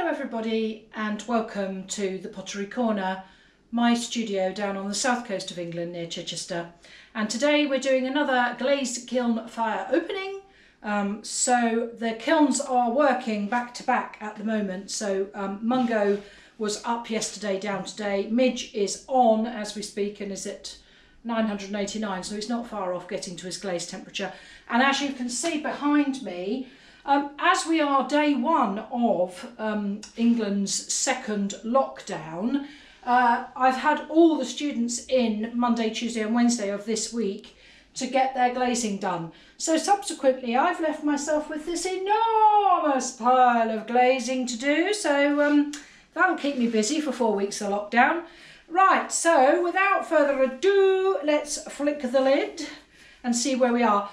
Hello everybody and welcome to the Pottery Corner, my studio down on the south coast of England near Chichester. And today we're doing another Glaze Kiln fire opening. So the kilns are working back to back at the moment. So Mungo was up yesterday, down today. Midge is on as we speak and is at 989, so he's not far off getting to his glaze temperature. And as you can see behind me, as we are day one of England's second lockdown, I've had all the students in Monday, Tuesday and Wednesday of this week to get their glazing done. So subsequently I've left myself with this enormous pile of glazing to do, so that'll keep me busy for 4 weeks of lockdown. Right, so without further ado, let's flick the lid and see where we are.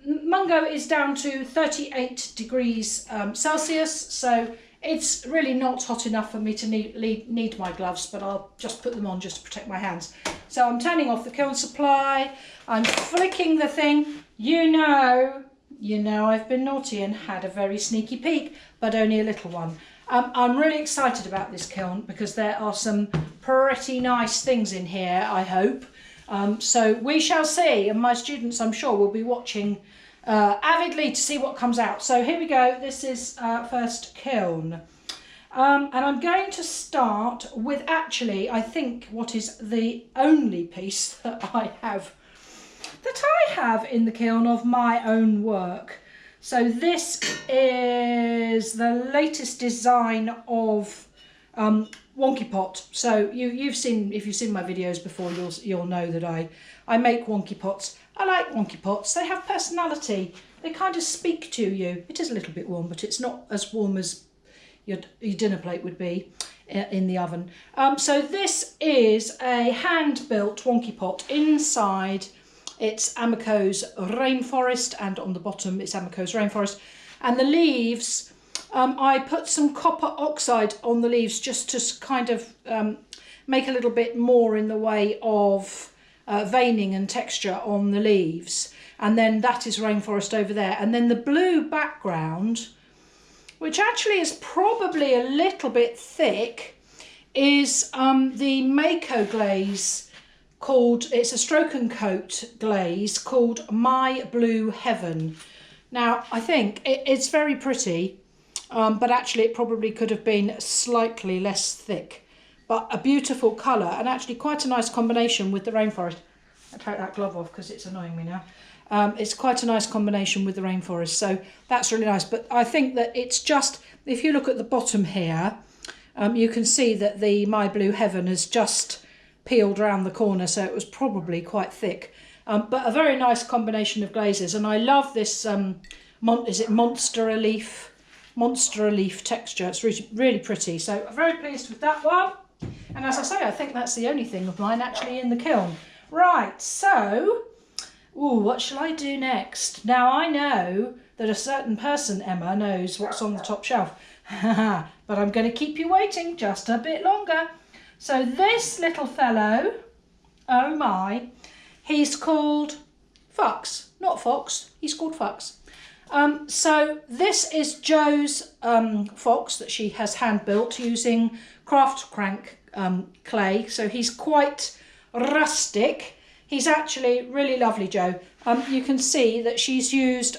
Mungo is down to 38 degrees Celsius, so it's really not hot enough for me to need my gloves, but I'll just put them on just to protect my hands. So I'm turning off the kiln supply, I'm flicking the thing. You know I've been naughty and had a very sneaky peek, but only a little one. I'm really excited about this kiln because there are some pretty nice things in here, I hope. So we shall see, and my students I'm sure will be watching avidly to see what comes out. So here we go, this is first kiln. And I'm going to start with actually, I think, what is the only piece that I have in the kiln of my own work. So this is the latest design of Wonky pot. So you've seen, if you've seen my videos before, you'll know that I make wonky pots. I like wonky pots. They have personality. They kind of speak to you. It is a little bit warm, but it's not as warm as your dinner plate would be in the oven. So this is a hand-built wonky pot. Inside it's Amaco's Rainforest, and on the bottom it's Amaco's Rainforest. And the leaves, I put some copper oxide on the leaves just to kind of make a little bit more in the way of veining and texture on the leaves. And then that is Rainforest over there. And then the blue background, which actually is probably a little bit thick, is the Mayco glaze called, it's a stroke and coat glaze called My Blue Heaven. Now I think it's very pretty, but actually it probably could have been slightly less thick, but a beautiful colour and actually quite a nice combination with the Rainforest. I'll take that glove off because it's annoying me now. It's quite a nice combination with the Rainforest, so that's really nice. But I think that it's just, if you look at the bottom here, you can see that the My Blue Heaven has just peeled around the corner, so it was probably quite thick. But a very nice combination of glazes, and I love this, is it Monstera leaf texture. It's really pretty, so I'm very pleased with that one. And as I say, I think that's the only thing of mine actually in the kiln. Right, so, what shall I do next? Now I know that a certain person, Emma, knows what's on the top shelf, but I'm going to keep you waiting just a bit longer. So this little fellow, oh my, he's called Fox, not Fox, he's called Fox. So this is Jo's fox that she has hand built using craft crank clay. So he's quite rustic. He's actually really lovely, Jo. You can see that she's used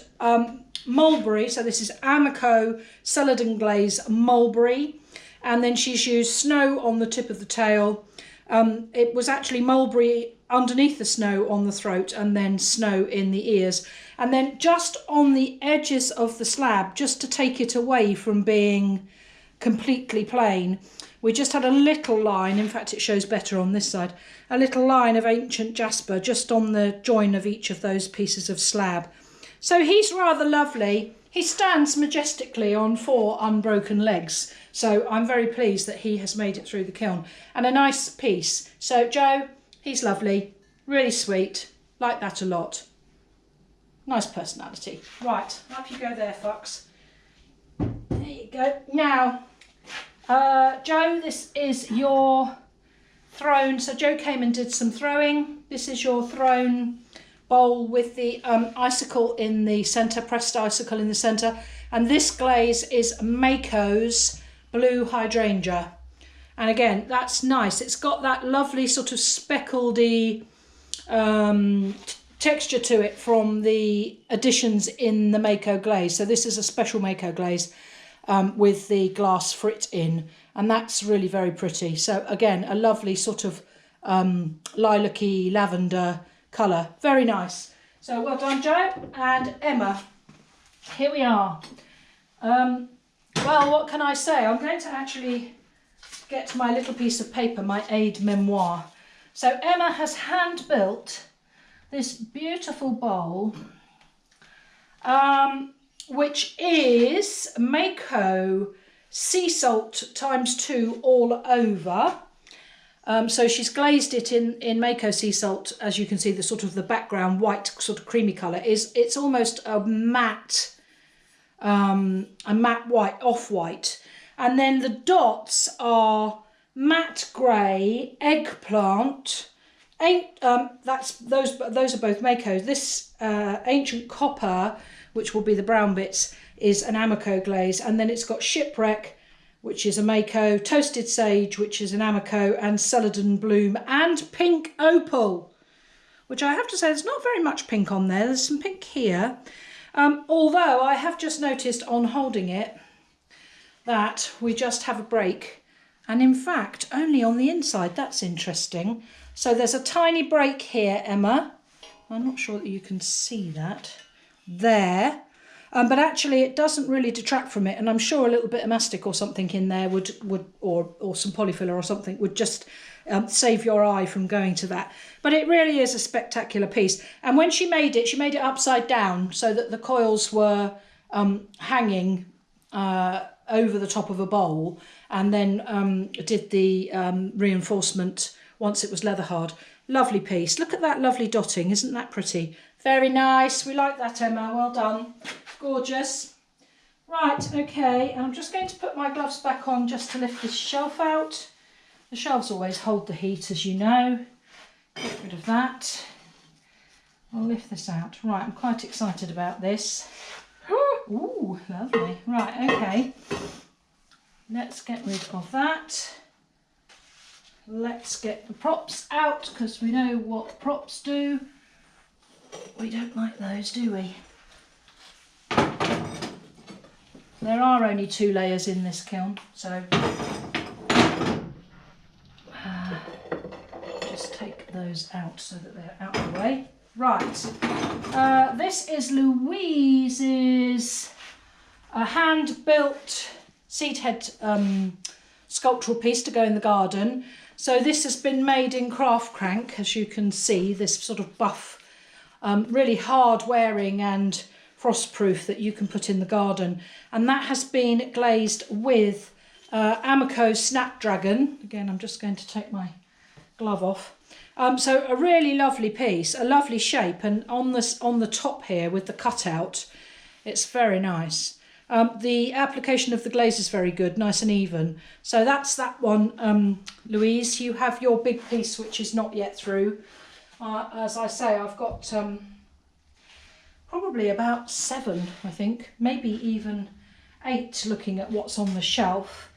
mulberry, so this is Amaco Celadon glaze mulberry. And then she's used snow on the tip of the tail. It was actually mulberry underneath the snow on the throat and then snow in the ears. And then just on the edges of the slab, just to take it away from being completely plain, we just had a little line, in fact it shows better on this side, a little line of ancient jasper just on the join of each of those pieces of slab. So he's rather lovely. He stands majestically on 4 unbroken legs. So I'm very pleased that he has made it through the kiln. And a nice piece. So Jo, he's lovely, really sweet, like that a lot. Nice personality. Right, up you go there, Fox. There you go. Now, Jo, this is your throne. So Jo came and did some throwing. This is your throne bowl with the icicle in the centre, pressed icicle in the centre. And this glaze is Mayco's blue hydrangea. And again, that's nice. It's got that lovely sort of speckledy texture to it from the additions in the Mayco glaze. So this is a special Mayco glaze with the glass frit in, and that's really very pretty. So again, a lovely sort of lilac-y lavender colour. Very nice. So well done, Jo and Emma. Here we are. Well, what can I say? I'm going to actually get my little piece of paper, my aide memoire. So Emma has hand built this beautiful bowl, which is Mayco sea salt ×2 all over. So she's glazed it in Mayco sea salt. As you can see, the sort of the background white sort of creamy colour it's almost a matte white, off-white, and then the dots are matte grey, eggplant. Those are both Mayco's. This ancient copper, which will be the brown bits, is an Amaco glaze, and then it's got shipwreck, which is a Mayco, toasted sage, which is an Amaco, and Celadon bloom and pink opal, which I have to say there's not very much pink on there. There's some pink here. Although I have just noticed on holding it that we just have a break, and in fact only on the inside. That's interesting. So there's a tiny break here, Emma. I'm not sure that you can see that there, but actually it doesn't really detract from it, and I'm sure a little bit of mastic or something in there would or some polyfiller or something would just save your eye from going to that. But it really is a spectacular piece. And when she made it upside down so that the coils were hanging over the top of a bowl, and then did the reinforcement once it was leather hard. Lovely piece. Look at that lovely dotting. Isn't that pretty? Very nice. We like that, Emma. Well done. Gorgeous. Right, okay. I'm just going to put my gloves back on just to lift this shelf out. The shelves always hold the heat, as you know. Get rid of that. I'll lift this out. Right, I'm quite excited about this. Ooh, lovely. Right, okay. Let's get rid of that. Let's get the props out, because we know what props do. We don't like those, do we? There are only 2 layers in this kiln, so just take those out so that they're out of the way. Right, this is Louise's hand-built seed head sculptural piece to go in the garden. So this has been made in craft crank, as you can see, this sort of buff, really hard wearing and frost-proof that you can put in the garden. And that has been glazed with Amaco Snapdragon. Again, I'm just going to take my glove off. So a really lovely piece, a lovely shape, and on the top here with the cutout, it's very nice. The application of the glaze is very good, nice and even. So that's that one, Louise. You have your big piece, which is not yet through. As I say, I've got probably about 7, I think, maybe even 8, looking at what's on the shelf.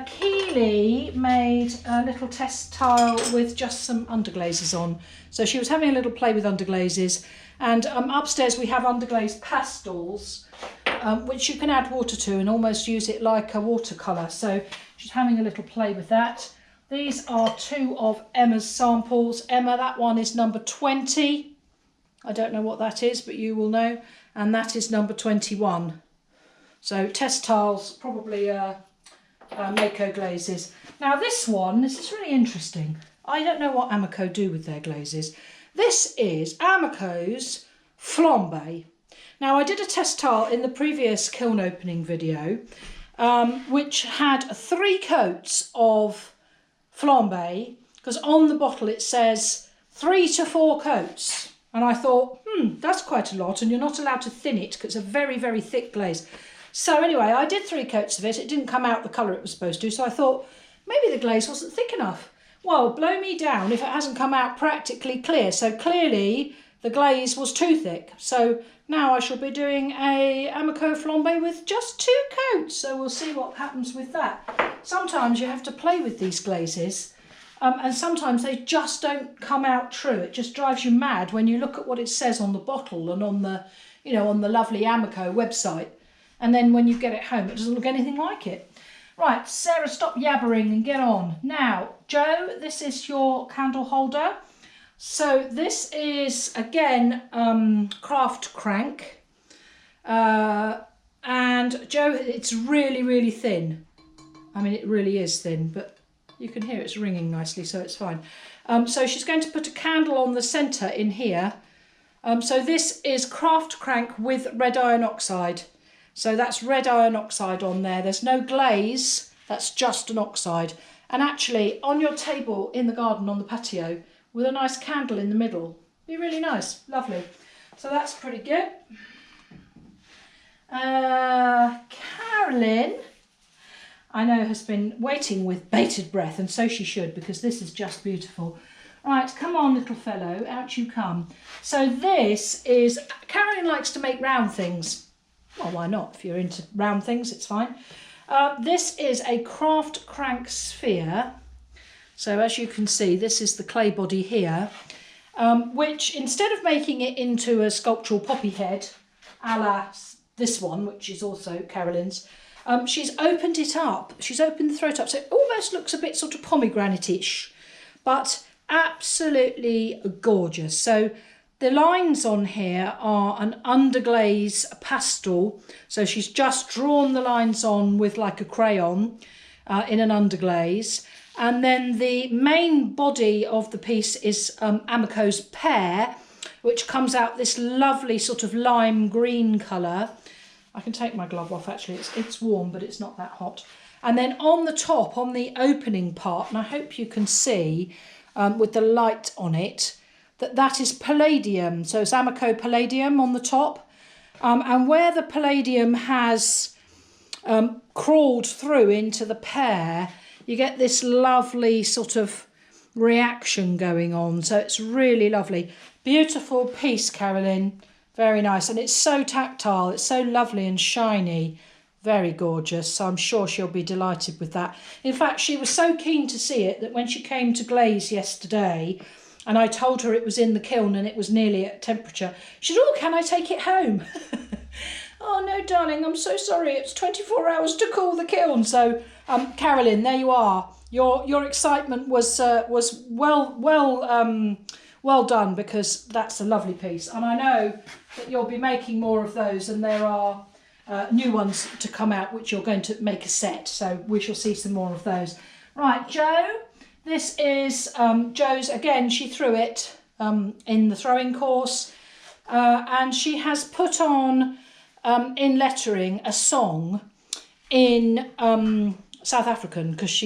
Keely made a little test tile with just some underglazes on. So she was having a little play with underglazes, and upstairs we have underglazed pastels, which you can add water to and almost use it like a watercolour. So she's having a little play with that. These are 2 of Emma's samples. Emma, that one is number 20. I don't know what that is, but you will know. And that is number 21. So test tiles, probably Mayco glazes. Now this is really interesting. I don't know what Amaco do with their glazes. This is Amaco's Flambe. Now I did a test tile in the previous kiln opening video, which had 3 coats of Flambe, because on the bottle it says 3 to 4 coats. And I thought, that's quite a lot, and you're not allowed to thin it because it's a very, very thick glaze. So anyway, I did 3 coats of it. It didn't come out the colour it was supposed to, so I thought maybe the glaze wasn't thick enough. Well, blow me down if it hasn't come out practically clear. So clearly the glaze was too thick. So now I shall be doing a Amaco flambe with just 2 coats. So we'll see what happens with that. Sometimes you have to play with these glazes. And sometimes they just don't come out true. It just drives you mad when you look at what it says on the bottle and on the, you know, on the lovely Amaco website. And then when you get it home, it doesn't look anything like it. Right, Sarah, stop yabbering and get on. Now, Joe, this is your candle holder. So this is, again, craft crank. And Joe, it's really, really thin. I mean, it really is thin, but you can hear it's ringing nicely, so it's fine. So she's going to put a candle on the centre in here. So this is craft crank with red iron oxide. So that's red iron oxide on there. There's no glaze, that's just an oxide. And actually, on your table in the garden on the patio, with a nice candle in the middle, be really nice, lovely. So that's pretty good. Carolyn, I know, has been waiting with bated breath, and so she should, because this is just beautiful. Right, come on, little fellow, out you come. So this is, Carolyn likes to make round things. Well, why not? If you're into round things, it's fine. This is a craft crank sphere. So as you can see, this is the clay body here, which instead of making it into a sculptural poppy head, a la this one, which is also Carolyn's, she's opened it up. She's opened the throat up, so it almost looks a bit sort of pomegranate-ish, but absolutely gorgeous. So the lines on here are an underglaze pastel. So she's just drawn the lines on with like a crayon in an underglaze. And then the main body of the piece is Amaco's pear, which comes out this lovely sort of lime green colour. I can take my glove off actually, it's warm, but it's not that hot. And then on the top, on the opening part, and I hope you can see with the light on it, that is palladium. So it's Amaco palladium on the top. And where the palladium has crawled through into the pear, you get this lovely sort of reaction going on. So it's really lovely. Beautiful piece, Carolyn. Very nice. And it's so tactile. It's so lovely and shiny. Very gorgeous. So I'm sure she'll be delighted with that. In fact, she was so keen to see it that when she came to glaze yesterday, and I told her it was in the kiln and it was nearly at temperature, she said, oh, can I take it home? Oh, no, darling, I'm so sorry. It's 24 hours to cool the kiln. So, Carolyn, there you are. Your excitement was well done, because that's a lovely piece. And I know that you'll be making more of those, and there are new ones to come out, which you're going to make a set. So we shall see some more of those. Right, Joe. This is Joe's, again, she threw it in the throwing course, and she has put on, in lettering, a song in South African, because